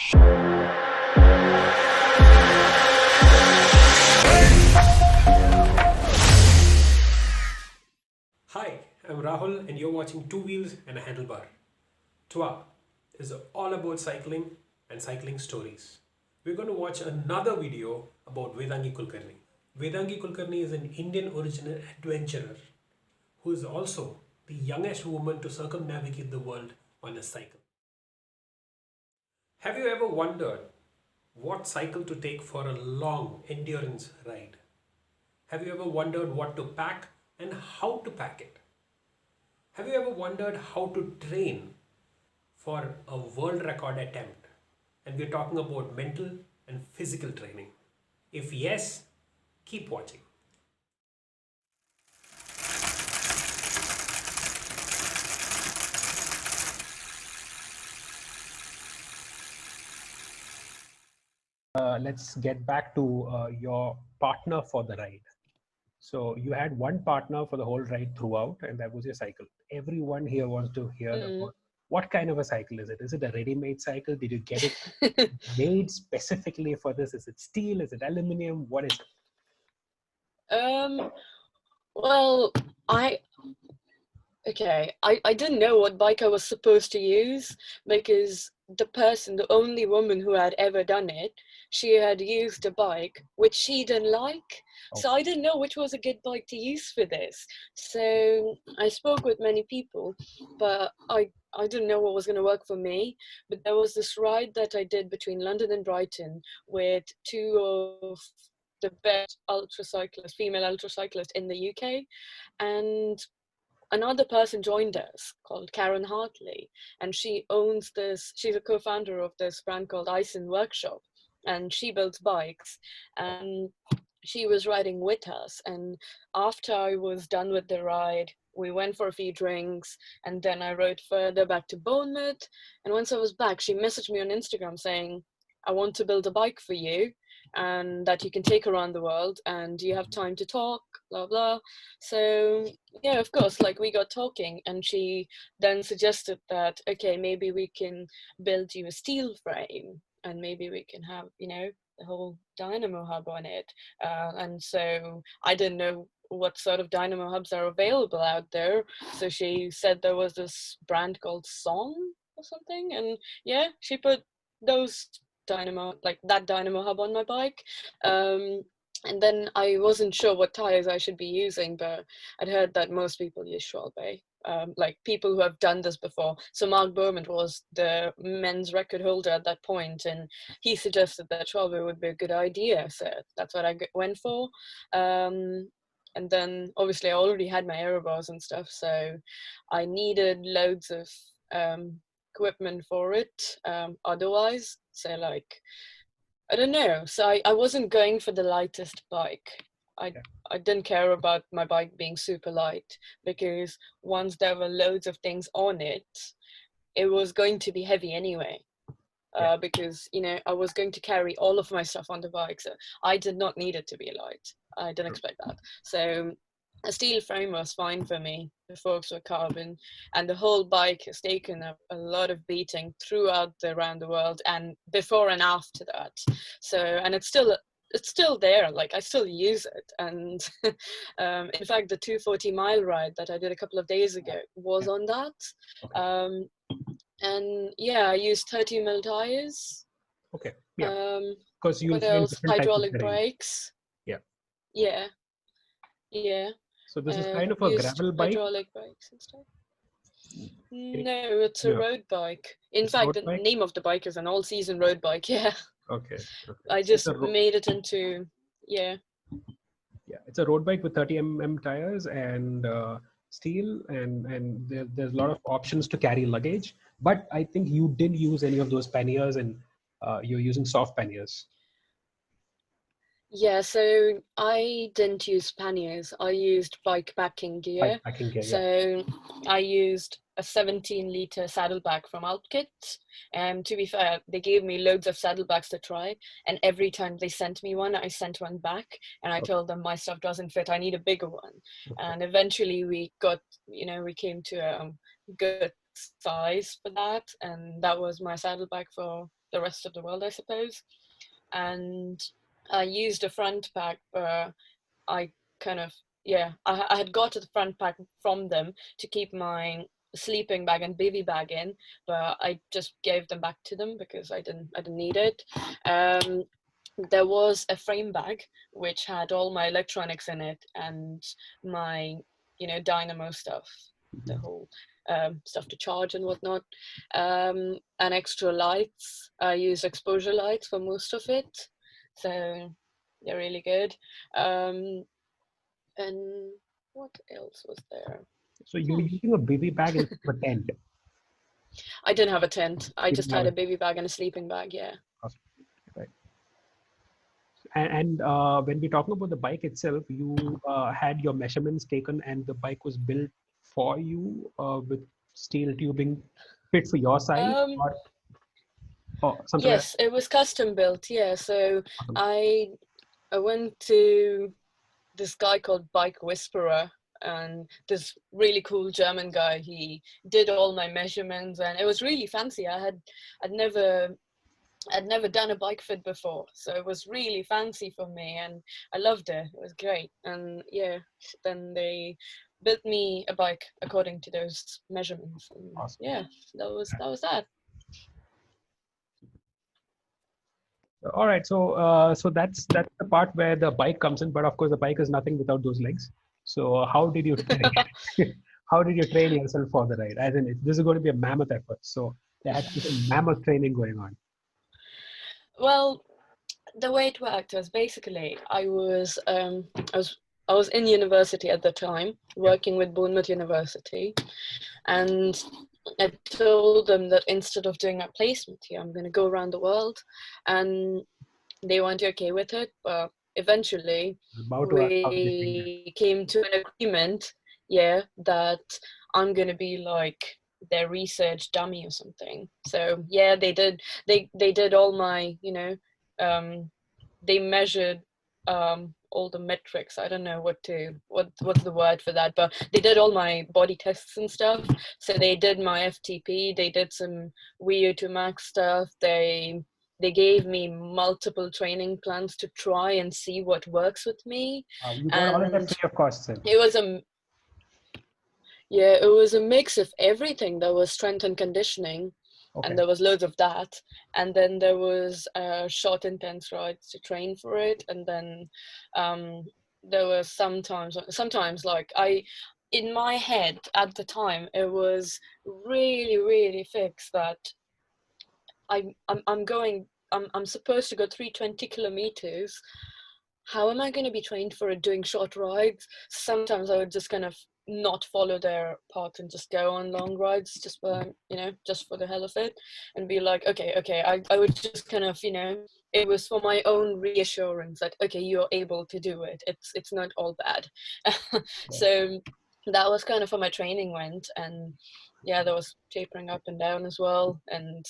Hi, I'm Rahul and you're watching Two Wheels and a Handlebar. Twa is all about cycling and cycling stories. We're going to watch another video about Vedangi Kulkarni. Vedangi Kulkarni is an Indian origin adventurer who is also the youngest woman to circumnavigate the world on a cycle. Have you ever wondered what cycle to take for a long endurance ride? Have you ever wondered what to pack and how to pack it? Have you ever wondered how to train for a world record attempt? And we're talking about mental and physical training. If yes, keep watching. Let's get back to your partner for the ride. So you had one partner for the whole ride throughout, and that was your cycle. Everyone here wants to hear about what kind of a cycle is it? Is it a ready-made cycle? Did you get it made specifically for this? Is it steel? Is it aluminum? What is it? Well, I didn't know what bike I was supposed to use because the only woman who had ever done it, she had used a bike which she didn't like. So I didn't know which was a good bike to use for this. So I spoke with many people, but I didn't know what was going to work for me. But there was this ride that I did between London and Brighton with two of the best female ultra cyclists in the UK. And another person joined us called Karen Hartley, and she's a co-founder of this brand called Ison Workshop, and she builds bikes, and she was riding with us. And after I was done with the ride, we went for a few drinks, and then I rode further back to Bournemouth. And once I was back, she messaged me on Instagram saying, I want to build a bike for you and that you can take around the world, and you have time to talk, blah blah. So yeah, of course, like, we got talking, and she then suggested that, okay, maybe we can build you a steel frame, and maybe we can have, the whole dynamo hub on it. And so I didn't know what sort of dynamo hubs are available out there, so she said there was this brand called Song or something, and yeah, she put those dynamo hub on my bike. And then I wasn't sure what tires I should be using, but I'd heard that most people use Schwalbe, like people who have done this before. So Mark Berman was the men's record holder at that point, and he suggested that Schwalbe would be a good idea. So that's what I went for. And then obviously I already had my aero bars and stuff, so I needed loads of equipment for it otherwise. So like, I don't know. So I wasn't going for the lightest bike. I didn't care about my bike being super light, because once there were loads of things on it, it was going to be heavy anyway. Because I was going to carry all of my stuff on the bike, so I did not need it to be light. I didn't expect that. So a steel frame was fine for me. The forks were carbon, and the whole bike has taken a lot of beating around the world, and before and after that. So, and it's still there. Like, I still use it. And in fact, the 240-mile ride that I did a couple of days ago was on that. And yeah, I used 30 mil tires. Okay. Yeah. Because you what else? Hydraulic brakes. Yeah. Yeah. Yeah. So this is kind of a gravel bike? Hydraulic brakes and stuff. No, it's a road bike. In fact, the name of the bike is an all-season road bike. Yeah. Okay. I just made it into, yeah. Yeah, it's a road bike with 30 tires and steel, and there's a lot of options to carry luggage. But I think you didn't use any of those panniers, and you're using soft panniers. Yeah, so I didn't use panniers. I used bike packing gear. So I used a 17-liter saddlebag from Alpkit. And to be fair, they gave me loads of saddlebags to try. And every time they sent me one, I sent one back. And I told them my stuff doesn't fit. I need a bigger one. And eventually we got, we came to a good size for that, and that was my saddlebag for the rest of the world, I suppose. And I used a front pack, but I kind of, yeah, I had got the front pack from them to keep my sleeping bag and baby bag in, but I just gave them back to them because I didn't need it. Um, there was a frame bag which had all my electronics in it and my, dynamo stuff, the whole stuff to charge and whatnot, and extra lights. I use exposure lights for most of it, so they're really good. And what else was there? So you're using a baby bag instead of a tent. I didn't have a tent. I You just didn't have had a a baby bag and a sleeping bag. Yeah. Awesome. Right. And when we're talking about the bike itself, you had your measurements taken, and the bike was built for you with steel tubing fit for your size, Um. or something like Yes, it was custom built. Yeah. So that? Awesome. I went to this guy called Bike Whisperer, and this really cool German guy. He did all my measurements, and it was really fancy. I'd never I'd never done a bike fit before, so it was really fancy for me, and I loved it. It was great, and yeah, then they built me a bike according to those measurements, and Awesome. yeah, that was that. All right, so that's the part where the bike comes in, but of course the bike is nothing without those legs. So how did you train? How did you train yourself for the ride? As in, this is going to be a mammoth effort, so there had to be some mammoth training going on. Well, the way it worked was basically I was in university at the time, working with Bournemouth University, and I told them that instead of doing a placement here, I'm going to go around the world, and they weren't okay with it. But eventually, I'm about to ask how did you train that? we came to an agreement, yeah, that I'm going to be like their research dummy or something. So yeah, they did all my, um, they measured all the metrics. I don't know what's the word for that, but they did all my body tests and stuff. So they did my FTP, they did some VO2 max stuff, they gave me multiple training plans to try and see what works with me. You got all of that And free of cost, then. it was a yeah, it was a mix of everything. There was strength and conditioning, Okay. and there was loads of that. And then there was short, intense rides to train for it. And then there was sometimes like in my head at the time, it was really, really fixed that I'm supposed to go 320 kilometers. How am I going to be trained for it doing short rides? Sometimes I would just kind of not follow their path and just go on long rides just for, just for the hell of it, and be like, okay, I would just kind of, it was for my own reassurance that, okay, you're able to do it. It's not all bad. So that was kind of how my training went. And yeah, there was tapering up and down as well, and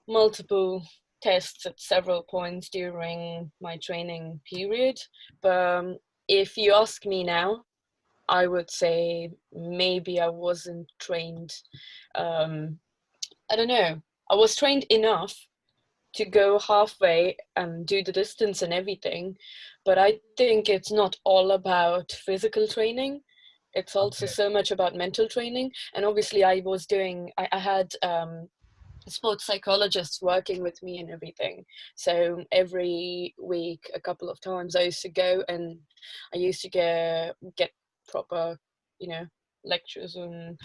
multiple tests at several points during my training period. But if you ask me now, I would say maybe I wasn't trained. I don't know. I was trained enough to go halfway and do the distance and everything, but I think it's not all about physical training. It's also Okay. so much about mental training. And obviously, I had sports psychologists working with me and everything. So every week, a couple of times, I used to go and I used to get proper, you know, lectures on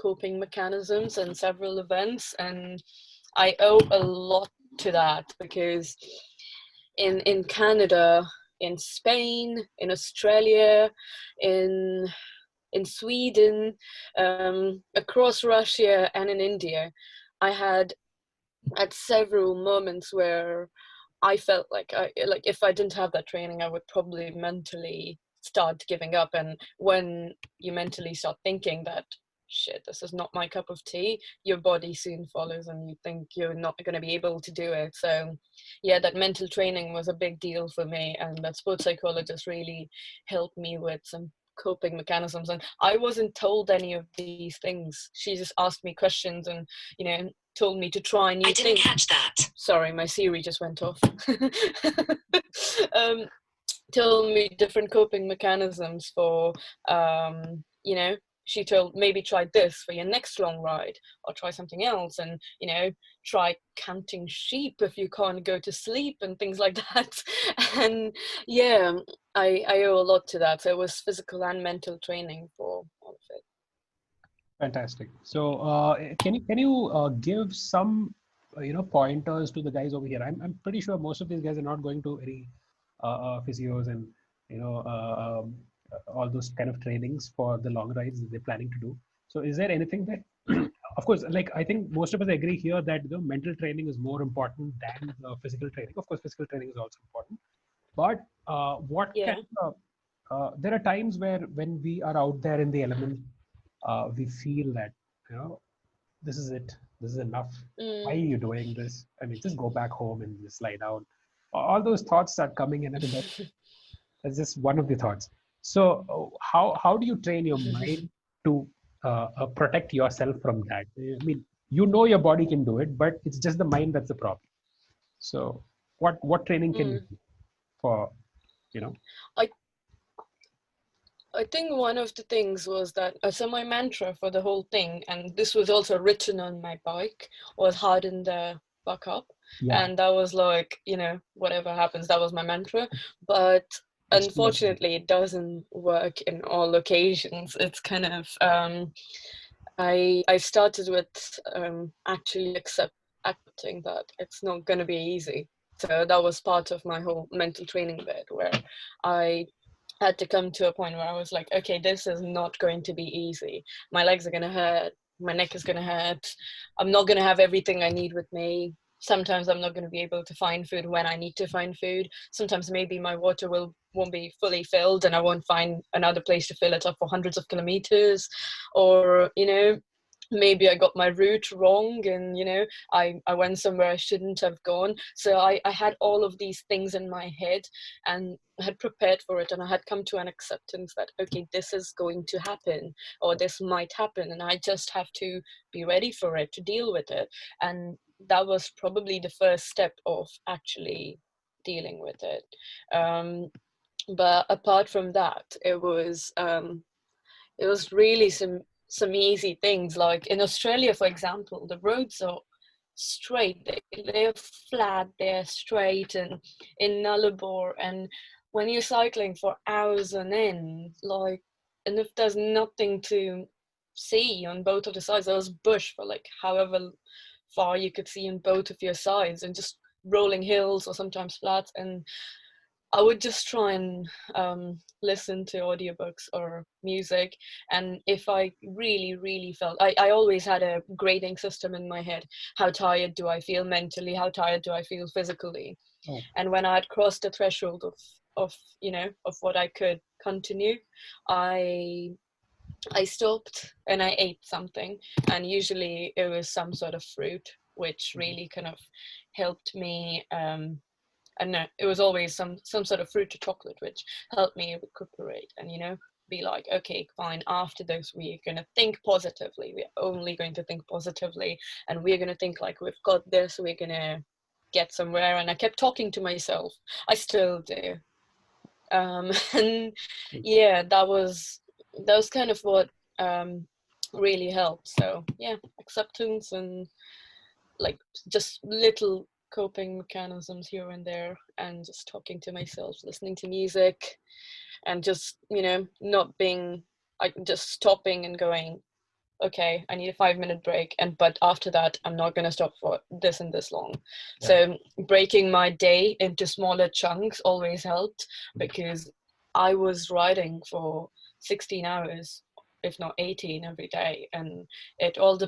coping mechanisms and several events. And I owe a lot to that because in Canada, in Spain, in Australia, in Sweden, across Russia, and in India, I had at several moments where I felt like if I didn't have that training, I would probably mentally start giving up. And when you mentally start thinking that shit, this is not my cup of tea, your body soon follows, and you think you're not going to be able to do it. So yeah, that mental training was a big deal for me, and that sports psychologist really helped me with some coping mechanisms, and I wasn't told any of these things. She just asked me questions and, you know, told me to try new things. I didn't catch that. Sorry, my Siri just went off. Told me different coping mechanisms for, you know, she told maybe try this for your next long ride, or try something else, and, you know, try counting sheep if you can't go to sleep and things like that. And yeah, I owe a lot to that. So it was physical and mental training for all of it. Fantastic. So can you give some pointers to the guys over here? I'm pretty sure most of these guys are not going to any physios and all those kind of trainings for the long rides that they're planning to do. So is there anything that, of course, like I think most of us agree here that the mental training is more important than the physical training. Of course, physical training is also important, but what Yeah. there are times where when we are out there in the elements, we feel that, you know, this is it, this is enough. Why are you doing this? I mean, just go back home and just lie down. All those thoughts start coming in. I mean, that's just one of the thoughts. So how do you train your mind to protect yourself from that? I mean, you know your body can do it, but it's just the mind that's the problem. So what training can you do for, you know? I think one of the things was that, so my mantra for the whole thing, and this was also written on my bike, was harden the fuck up. Yeah. And that was like, you know, whatever happens, that was my mantra. But unfortunately, it doesn't work in all occasions. It's kind of, I started with actually accepting that it's not going to be easy. So that was part of my whole mental training bit, where I had to come to a point where I was like, okay, this is not going to be easy. My legs are going to hurt. My neck is going to hurt. I'm not going to have everything I need with me. Sometimes I'm not going to be able to find food when I need to find food. Sometimes maybe my water won't be fully filled and I won't find another place to fill it up for hundreds of kilometers. Or, you know, maybe I got my route wrong and, you know, I went somewhere I shouldn't have gone. So I had all of these things in my head and I had prepared for it, and I had come to an acceptance that, okay, this is going to happen, or this might happen, and I just have to be ready for it, to deal with it. And that was probably the first step of actually dealing with it. But apart from that, it was really some easy things. Like in Australia, for example, the roads are straight, they're flat, they're straight, and in Nullarbor, and when you're cycling for hours on end, like, and if there's nothing to see on both of the sides, there's bush for like however far you could see on both of your sides, and just rolling hills or sometimes flats. And I would just try and listen to audiobooks or music. And if I really, really felt, I always had a grading system in my head. How tired do I feel mentally? How tired do I feel physically? Oh. And when I had crossed the threshold of you know, of what I could continue, I stopped and I ate something. And usually it was some sort of fruit, which really kind of helped me. And no, it was always some sort of fruit or chocolate, which helped me recuperate and, you know, be like, okay, fine, after this we're going to think positively. We're only going to think positively, and we're going to think like, we've got this, we're going to get somewhere. And I kept talking to myself. I still do. And yeah, that was kind of what really helped. So yeah, acceptance and like just little coping mechanisms here and there, and just talking to myself, listening to music, and just, you know, not being like, just stopping and going, okay, I need a 5-minute break, and but after that I'm not going to stop for this and this long. Yeah. So breaking my day into smaller chunks always helped, because I was riding for 16 hours, if not 18, every day, and it was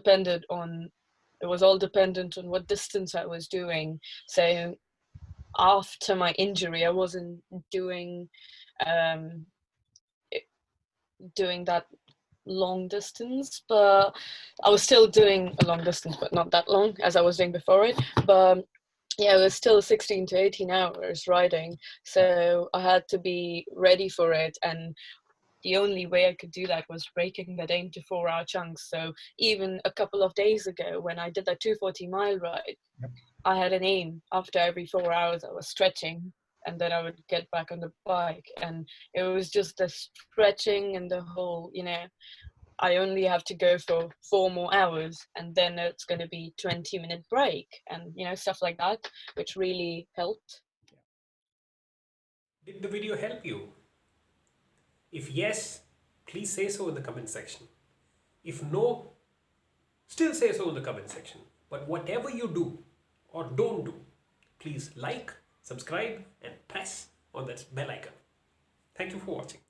all dependent on what distance I was doing. So after my injury, I wasn't doing that long distance, but I was still doing a long distance, but not that long as I was doing before it. But yeah, it was still 16 to 18 hours riding. So I had to be ready for it. And the only way I could do that was breaking that into 4-hour chunks. So even a couple of days ago, when I did that 240-mile ride, Yep. I had an aim. After every 4 hours, I was stretching, and then I would get back on the bike. And it was just the stretching and the whole, I only have to go for 4 more hours, and then it's going to be 20-minute break, and stuff like that, which really helped. Did the video help you? If yes, please say so in the comment section. If no, still say so in the comment section. But whatever you do or don't do, please like, subscribe, and press on that bell icon. Thank you for watching.